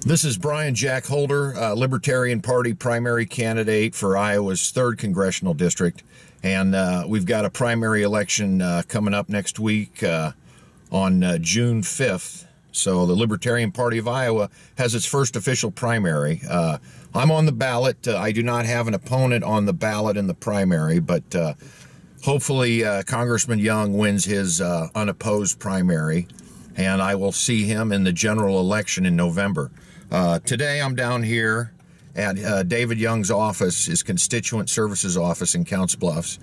This is Bryan Jack Holder, Libertarian Party primary candidate for Iowa's 3rd Congressional District. And we've got a primary election coming up next week on June 5th. So the Libertarian Party of Iowa has its first official primary. I'm on the ballot. I do not have an opponent on the ballot in the primary, but hopefully Congressman Young wins his unopposed primary, and I will see him in the general election in November. Today I'm down here at David Young's office, his constituent services office in Counts Bluffs,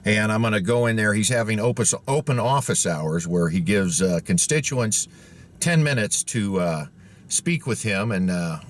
and I'm going to go in there. He's having open office hours where he gives constituents 10 minutes to speak with him and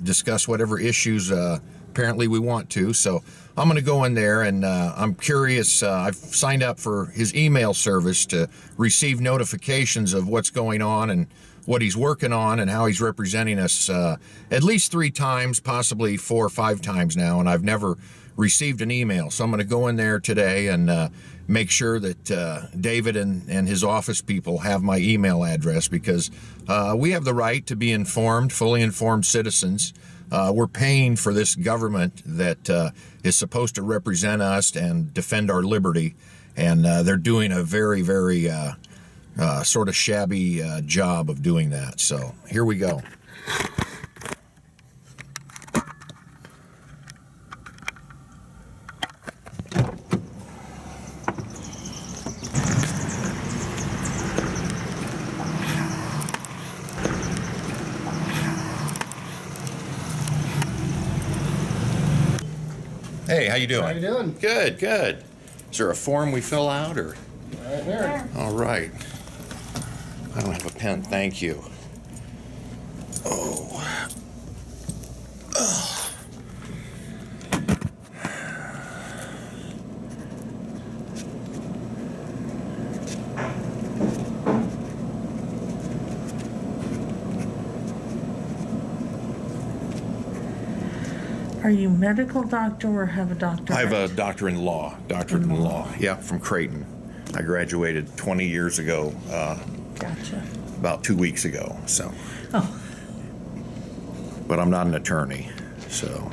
discuss whatever issues apparently we want to. So I'm going to go in there, and I'm curious. I've signed up for his email service to receive notifications of what's going on and what he's working on and how he's representing us at least 3 times, possibly 4 or 5 times now, and I've never received an email. So I'm going to go in there today and make sure that David and his office people have my email address, because we have the right to be informed, fully informed citizens. We're paying for this government that is supposed to represent us and defend our liberty, and they're doing a very, very sort of shabby job of doing that. So here we go. Hey, how you doing? How you doing? Good, good. Is there a form we fill out, or? Right there. All right. I don't have a pen, thank you. Oh. Ugh. Are you medical doctor or have a doctorate? I have a doctorate in law. Yeah, from Creighton. I graduated 20 years ago, Gotcha. about 2 weeks ago, so. Oh, But I'm not an attorney, so.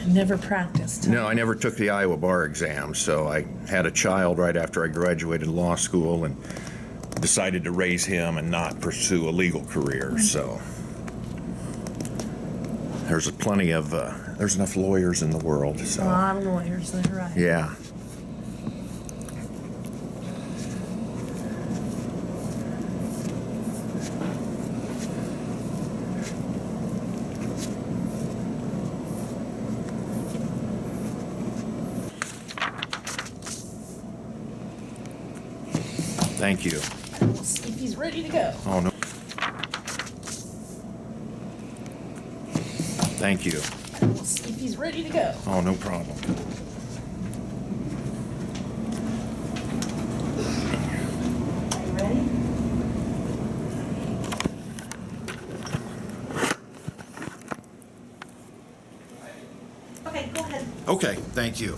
never practiced. No, I never took the Iowa bar exam, so I had a child right after I graduated law school and decided to raise him and not pursue a legal career, so. There's plenty of, there's enough lawyers in the world, A so. lot of lawyers, they're right. Yeah. Thank you. Let's see if he's ready to go. Oh, no. Thank you. Let's see if he's ready to go. Oh, no problem. Are you ready? Okay, go ahead. Okay, thank you.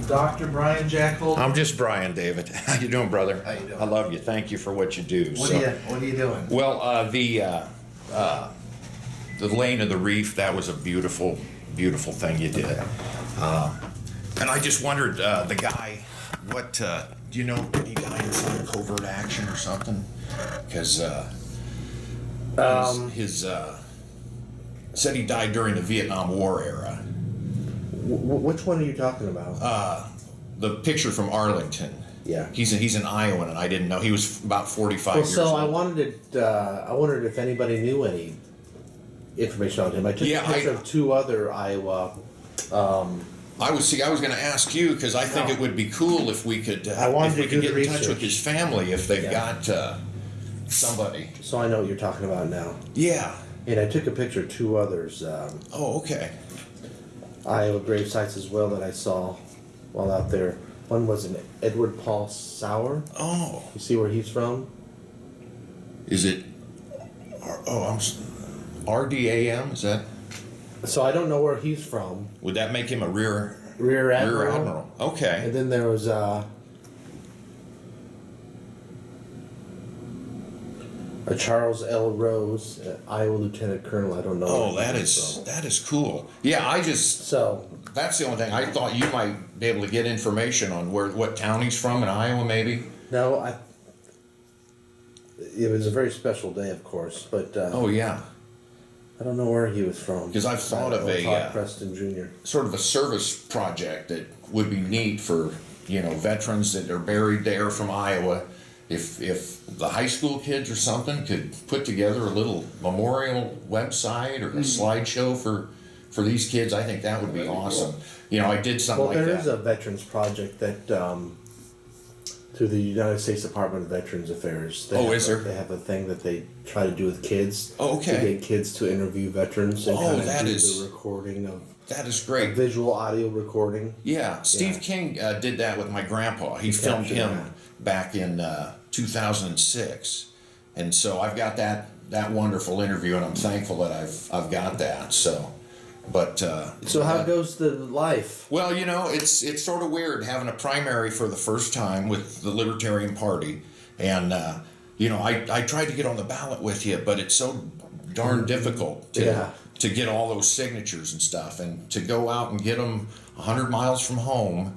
Dr. Bryan Jack Holder. I'm just Bryan, David. How you doing, brother? How you doing? I love you. Thank you for what you do. What are you doing? Well, the Lane of the Reef, that was a beautiful, beautiful thing you did. And I just wondered, the guy, what, do you know any guy in some covert action or something? Because his said he died during the Vietnam War era. Which one are you talking about? The picture from Arlington. Yeah. He's an Iowan, and I didn't know. He was about 45 Well, years so old. I wondered if anybody knew any information on him. I took a picture of 2 other Iowa. I was going to ask you, because I think it would be cool if we could I wanted if we to could do get the in touch with research. his family if they've Yeah. got somebody. So I know what you're talking about now. Yeah. And I took a picture of 2 others, Oh, okay. Iowa grave sites as well that I saw while out there. One was an Edward Paul Sauer. Oh, You see where he's from? is it? RDAM? Is that? So I don't know where he's from. Would that make him a rear Rear Admiral. Admiral? Okay. And then there was Charles L. Rose, Iowa Lieutenant Colonel. I don't know. Oh, that is cool. Yeah, So, that's the only thing. I thought you might be able to get information on what town he's from in Iowa, maybe. no, it was a very special day, of course, but Oh yeah, I don't know where he was from. 'Cause I've thought of a, Todd Preston Jr. sort of a service project that would be neat for veterans that are buried there from Iowa. If the high school kids or something could put together a little memorial website or a slideshow for these kids, I think that would be awesome. I did something Well, like there that. is a veterans project that through the United States Department of Veterans Affairs. Is there? They have a thing that they try to do with kids. Oh, okay. To get kids to interview veterans and Oh, kind of that do is- the recording of That is great. visual audio recording. Yeah, Steve Yeah. King did that with my grandpa. He filmed captured him that. back in 2006, and so I've got that wonderful interview, and I'm thankful that I've got that. So, but So how goes the life? well, it's sort of weird having a primary for the first time with the Libertarian Party, and I tried to get on the ballot with you, but it's so darn difficult to Yeah. to get all those signatures and stuff, and to go out and get them 100 miles from home.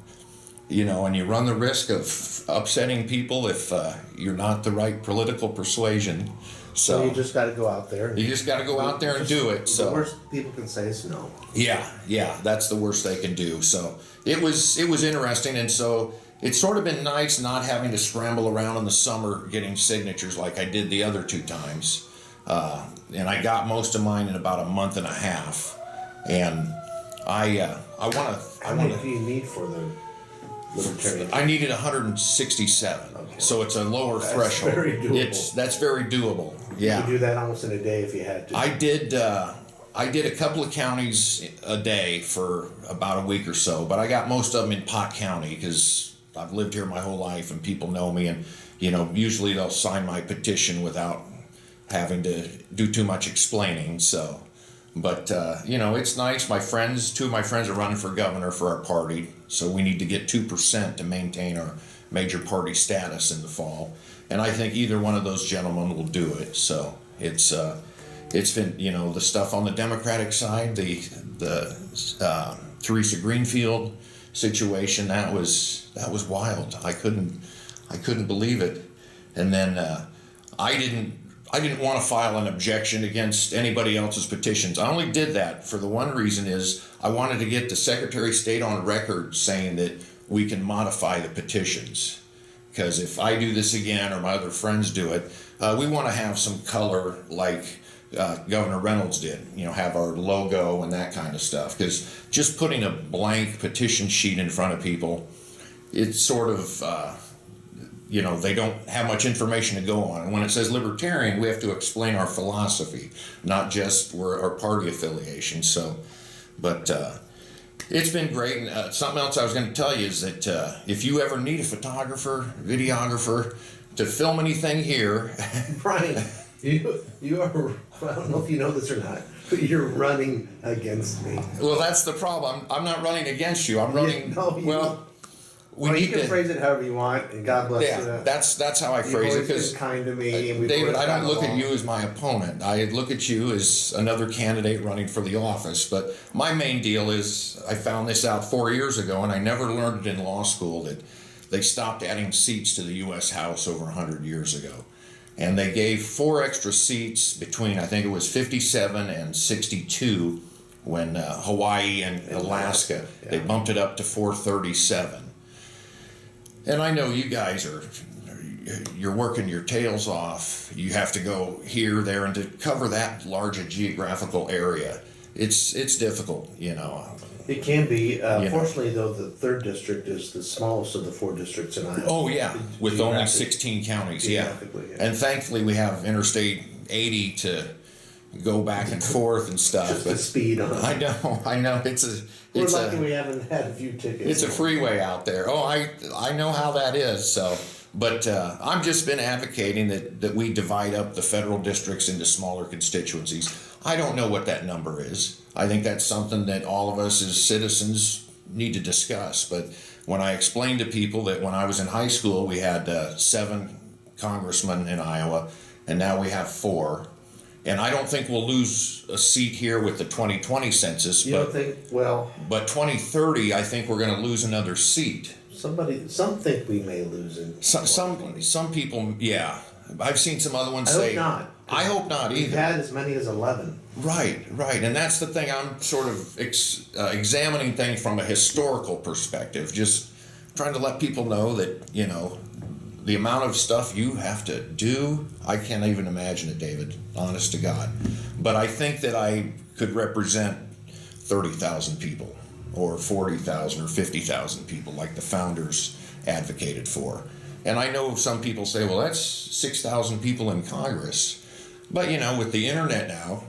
And you run the risk of upsetting people if you're not the right political persuasion. So So you just got to go out there. you just got to go out there and do it. The So worst people can say is no. yeah, that's the worst they can do. So it was interesting, and so it's sort of been nice not having to scramble around in the summer getting signatures like I did the other two times. And I got most of mine in about a month and a half. And I want How many do you need for the Libertarian? I needed 167, Okay. so it's a lower That's threshold. very doable. That's very doable. You Yeah, could do that almost in a day if you had to. I did a couple of counties a day for about a week or so, but I got most of them in Pot County because I've lived here my whole life and people know me, and usually they'll sign my petition without having to do too much explaining. So. But, it's nice. Two of my friends are running for governor for our party, so we need to get 2% to maintain our major party status in the fall. And I think either one of those gentlemen will do it. So it's been, the stuff on the Democratic side, the Teresa Greenfield situation, that was wild. I couldn't believe it. And then I didn't want to file an objection against anybody else's petitions. I only did that for the one reason is I wanted to get the Secretary of State on record saying that we can modify the petitions. Because if I do this again or my other friends do it, we want to have some color like Governor Reynolds did, have our logo and that kind of stuff. Because just putting a blank petition sheet in front of people, it's sort of... they don't have much information to go on. And when it says Libertarian, we have to explain our philosophy, not just our party affiliation. So, but it's been great. And something else I was going to tell you is that if you ever need a photographer, videographer to film anything here, Bryan, you are, I don't know if you know this or not, but you're running against me. well, that's the problem. I'm not running against you. I'm running. no, you- well, we Well, need you can to. phrase it however you want, and God bless you. Yeah, that's how I You've phrase it. always Because been kind to me, and we've David, always I don't gotten look at along. you as my opponent. I look at you as another candidate running for the office. But my main deal is I found this out 4 years ago, and I never learned it in law school, that they stopped adding seats to the U.S. House over 100 years ago. And they gave 4 extra seats between, I think it was 57 and 62 when Hawaii and Alaska, they bumped it up to 437. And I know you guys you're working your tails off. You have to go here, there, and to cover that large a geographical area, it's difficult, It can be. know. Fortunately, though, the 3rd district is the smallest of the 4 districts in Iowa. Oh yeah, with only Geographic- 16 counties, yeah. geographically, yeah. And thankfully we have Interstate 80 to go back and forth and stuff. Just the But speed on it. I know We're lucky we haven't had a few tickets. it's a freeway out there. Oh, I know how that is. So, but I've just been advocating that we divide up the federal districts into smaller constituencies. I don't know what that number is. I think that's something that all of us as citizens need to discuss. But when I explained to people that when I was in high school we had 7 congressmen in Iowa, and now we have 4. And I don't think we'll lose a seat here with the 2020 census, You don't think, well, but 2030, I think we're going to lose another seat. some think we may lose in. Some people, yeah. I've seen some other ones I say. hope not. I hope not We've either. had as many as 11. Right, and that's the thing. I'm sort of examining things from a historical perspective, just trying to let people know that, you know, the amount of stuff you have to do, I can't even imagine it, David, honest to God. But I think that I could represent 30,000 people or 40,000 or 50,000 people like the founders advocated for. And I know some people say, well, that's 6,000 people in Congress. But, you know, with the internet now,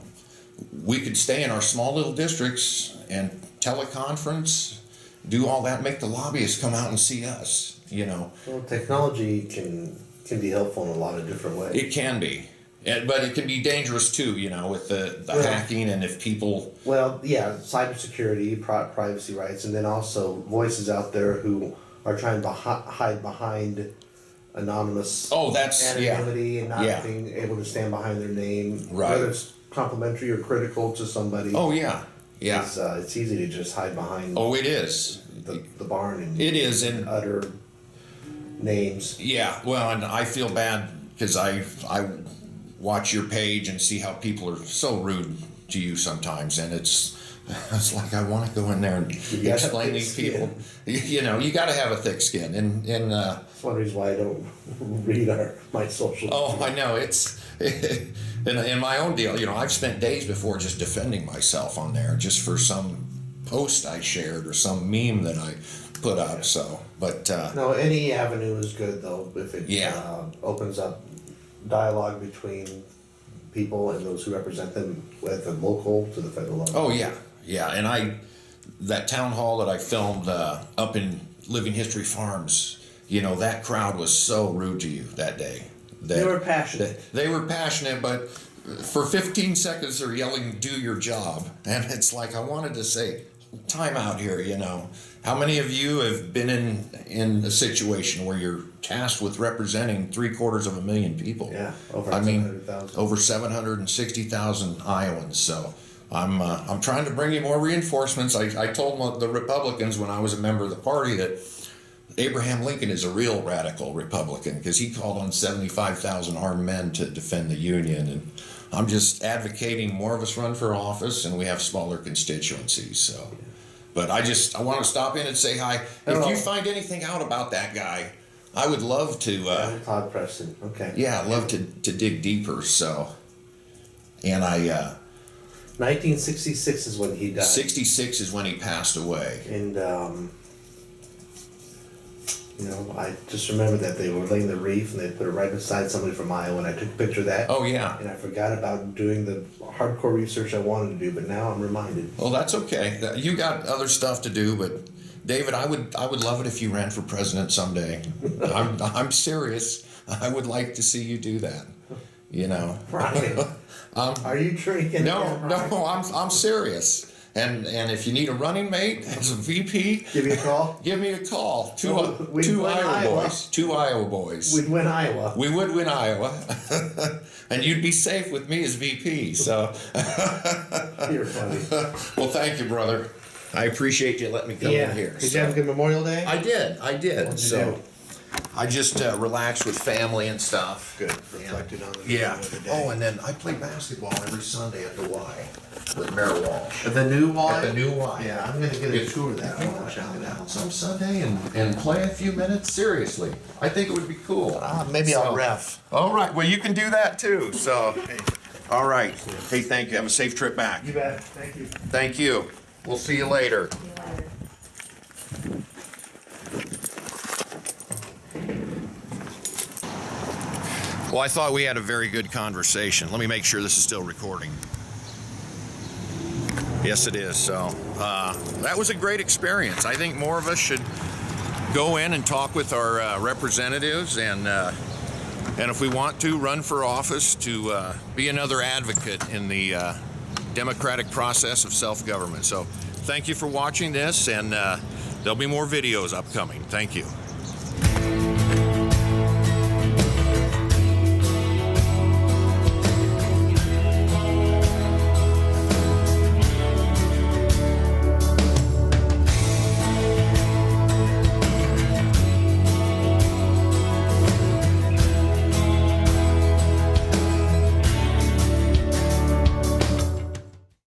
we could stay in our small little districts and teleconference, do all that, make the lobbyists come out and see us, you know. Well, technology can be helpful in a lot of different ways. It can be. But it can be dangerous too, you know, with the Yeah. hacking and if people... Well, yeah, cybersecurity, privacy rights, and then also voices out there who are trying to hide behind anonymous Oh, that's... anonymity and not Yeah. being able to stand behind their name, Right. whether it's complimentary or critical to somebody. Oh, yeah. Yeah. It's easy to just hide behind Oh, it is. the barn and It is, and utter names. yeah, well, and I feel bad because I watch your page and see how people are so rude to you sometimes, and it's like I want to go in there and gotta have explain thick these skin. people. You know, you got to have a thick skin, and That's one reason why I don't read my social. oh, I know it's in my own deal. You know, I've spent days before just defending myself on there, just for some post I shared or some meme that I put up. So, but No, any avenue is good though if it Yeah. opens up dialogue between people and those who represent them, at the local to the federal level. oh yeah, and that town hall that I filmed up in Living History Farms. You know, that crowd was so rude to you that day. They were passionate. They were passionate, but for 15 seconds they're yelling, "Do your job," and it's like I wanted to say, "Time out here." You know, how many of you have been in a situation where you're tasked with representing 750,000 people? Yeah, over I mean, 700,000. over 760,000 Iowans. So I'm trying to bring you more reinforcements. I told the Republicans when I was a member of the party that Abraham Lincoln is a real radical Republican because he called on 75,000 armed men to defend the Union, and I'm just advocating more of us run for office and we have smaller constituencies. So, but I want to stop in and say hi. If you find anything out about that guy, I would love to. Todd Preston. Okay. Yeah, I'd love to dig deeper. So, and 1966 is when he died. 66 is when he passed away. And I just remember that they were laying the wreath and they put it right beside somebody from Iowa, and I took a picture of that. Oh yeah. And I forgot about doing the hardcore research I wanted to do, but now I'm reminded. Well, that's okay. You got other stuff to do, but David, I would love it if you ran for president someday. I'm serious. I would like to see you do that. You know. Bryan, are you drinking? No, again, Bryan? no, I'm serious. And if you need a running mate as a VP, Give me a call. give me a call. Two We'd win Iowa. boys. 2 Iowa boys. We'd win Iowa. We would win Iowa, and you'd be safe with me as VP. So, You're funny. well, thank you, brother. I appreciate you letting me come in here. Did you have a good Memorial Day? I did. What'd you So, do? I just relaxed with family and stuff. Good. Reflected on the Yeah. of the day. Oh, and then I play basketball every Sunday at the Y with Mayor Walsh. At the new Y? At the new Y. Yeah, I'm gonna get a If tour of that. I you want want to check it out. some Sunday and play a few minutes, seriously, I think it would be cool. Maybe I'll So- ref. All right. Well, you can do that too. So, all right. Hey, thank you. Have a safe trip back. You bet. Thank you. Thank you. We'll see you later. Well, I thought we had a very good conversation. Let me make sure this is still recording. Yes, it is. So that was a great experience. I think more of us should go in and talk with our representatives, and if we want to run for office, to be another advocate in the democratic process of self-government. So thank you for watching this, and there'll be more videos upcoming. Thank you.